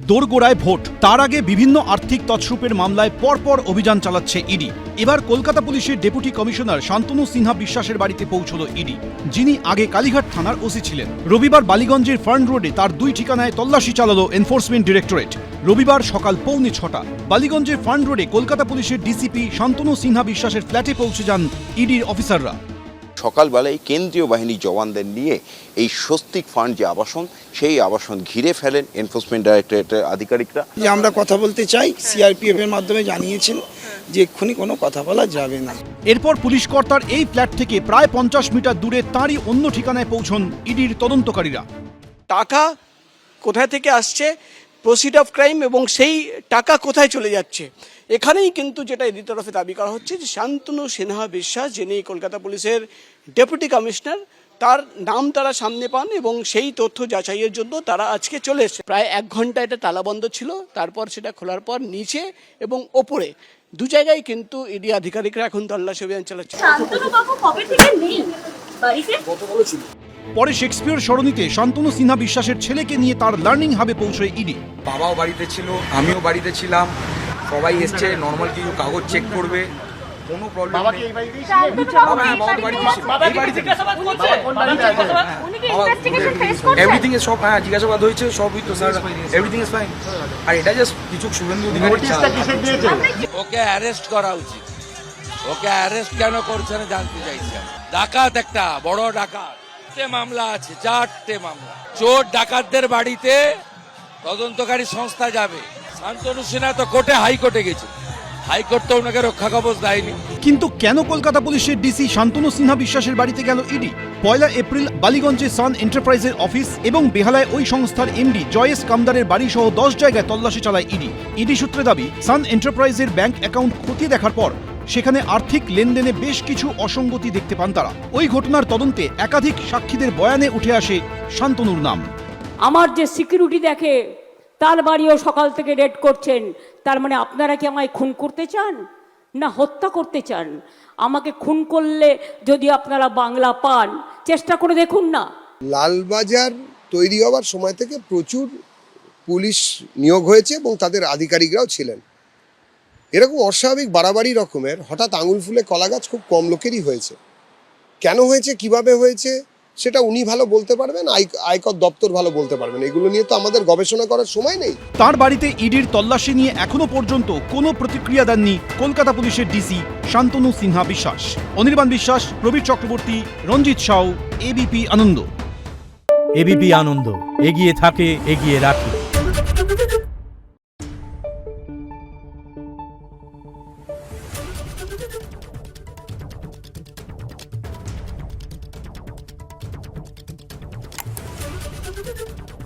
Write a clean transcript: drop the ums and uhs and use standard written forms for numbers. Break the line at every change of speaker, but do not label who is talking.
দোরগোড়ায় ভোট, তার আগে বিভিন্ন আর্থিক তছরূপের মামলায় পরপর অভিযান চালাচ্ছে ইডি। এবার কলকাতা পুলিশের ডেপুটি কমিশনার শান্তনু সিনহা বিশ্বাসের বাড়িতে পৌঁছল ইডি, যিনি আগে কালীঘাট থানার ওসি ছিলেন। রবিবার বালিগঞ্জের ফার্ন রোডে তার 2 ঠিকানায় তল্লাশি চালালো এনফোর্সমেন্ট ডিরেক্টরেট। রবিবার সকাল 6:45 বালিগঞ্জের ফার্ন রোডে কলকাতা পুলিশের ডিসিপি শান্তনু সিনহা বিশ্বাসের ফ্ল্যাটে পৌঁছে যান ইডির অফিসাররা।
সকালবেলায় কেন্দ্রীয় বাহিনীর জওয়ানদের নিয়ে এই স্বস্তিক ফান্ড যে আবাসন, সেই আবাসন ঘিরে ফেলেন এনফোর্সমেন্ট ডাইরেক্টরেটের আধিকারিকরা।
যে আমরা কথা বলতে চাই, সিআরপিএফ এর মাধ্যমে জানিয়েছেন যে এক্ষুনি কোনো কথা বলা যাবে না।
এরপর পুলিশ কর্তার এই ফ্ল্যাট থেকে প্রায় 50 মিটার দূরে তাঁরই অন্য ঠিকানায় পৌঁছন ইডির তদন্তকারীরা।
টাকা কোথায় থেকে আসছে, প্রসিড অফ ক্রাইম এবং সেই টাকা কোথায় চলে যাচ্ছে, এখানেই কিন্তু যেটা এদের তরফে দাবি করা হচ্ছে যে শান্তনু সিনহা বিশ্বাস, যিনি কলকাতা পুলিশের ডেপুটি কমিশনার, তার নাম তারা সামনে পান এবং সেই তথ্য যাচাইয়ের জন্য তারা আজকে চলে এসেছে। প্রায় 1 ঘন্টা এটা তালাবন্ধ ছিল, তারপর সেটা খোলার পর নিচে এবং ওপরে 2 জায়গায় কিন্তু ইডি আধিকারিকরা এখন তল্লাশি অভিযান চালাচ্ছে।
শান্তনু বাবু কবে থেকে নেই বাড়িতে?
পরে শেক্সপিয়র সরণিতে শান্তনু সিনহা বিশ্বাসের ছেলেকে নিয়ে তার লার্নিং হাবে পৌঁছয় ইডি।
বাবাও বাড়িতে ছিল, আমিও বাড়িতে ছিলাম, সবাই এসছে, নর্মাল কিছু কাগজ চেক করবে, কোনো প্রবলেম নেই। এভরিথিং ইজ সব জিজ্ঞাসাবাদ হয়েছে, সবই তো স্যার, এভরিথিং ইজ ফাইন। আর এটা জাস্ট কিছু শুভেন্দু অধিকারী
ওকে অ্যারেস্ট করা উচিত। ওকে অ্যারেস্ট কেন করছে না জানতে চাইছি। ডাকাত, একটা বড় ডাকাত, 4টে মামলা আছে, 4টে মামলা। চোর ডাকাতদের বাড়িতে তদন্তকারী সংস্থা যাবে। শান্তনু সিনহা তো কোর্টে, হাইকোর্টে গেছে, হাইকোর্ট তো ওনাকে রক্ষা কবচ দেয়নি।
কিন্তু কেন কলকাতা পুলিশের ডিসি শান্তনু সিনহা বিশ্বাসের বাড়িতে গেল ইডি? 1 এপ্রিল বালিগঞ্জে সান এন্টারপ্রাইজের অফিস এবং বেহালায় ওই সংস্থার এমডি জয়েস কামদারের বাড়ি সহ 10 জায়গায় তল্লাশি চালায় ইডি। ইডি সূত্রে দাবি, সান এন্টারপ্রাইজের ব্যাংক অ্যাকাউন্ট খতিয়ে দেখার পর সেখানে আর্থিক লেনদেনে বেশ কিছু অসঙ্গতি দেখতে পান তারা। ওই ঘটনার তদন্তে একাধিক সাক্ষীদের বয়ানে উঠে আসে শান্তনুর নাম।
আমার যে সিকিউরিটি দেখে তার বাড়িও সকাল থেকে রেড করছেন। তার মানে আপনারা কি আমায় খুন করতে চান না হত্যা করতে চান? আমাকে খুন করলে যদি আপনারা বাংলা পান, চেষ্টা করে দেখুন না।
লালবাজার তৈরি হওয়ার সময় থেকে প্রচুর পুলিশ নিয়োগ হয়েছে এবং তাদের আধিকারিকরাও ছিলেন। এরকম অস্বাভাবিক বাড়াবাড়ি রকমের হঠাৎ আঙুল ফুলে কলা গাছ খুব কম লোকেরই হয়েছে। কেন হয়েছে, কিভাবে হয়েছে, সেটা উনি ভালো বলতে পারবেন, আয়কর দপ্তর ভালো বলতে পারবেন। এগুলো নিয়ে তো আমাদের গবেষণা করার সময় নেই।
তার বাড়িতে ইডির তল্লাশি নিয়ে এখনো পর্যন্ত কোনো প্রতিক্রিয়া দেননি কলকাতা পুলিশের ডিসি শান্তনু সিনহা বিশ্বাস। অনির্বাণ বিশ্বাস, প্রবীর চক্রবর্তী, রঞ্জিত সাউ, এবিপি আনন্দ।
এবিপি আনন্দ, এগিয়ে থাকে, এগিয়ে রাখে।
Thank you.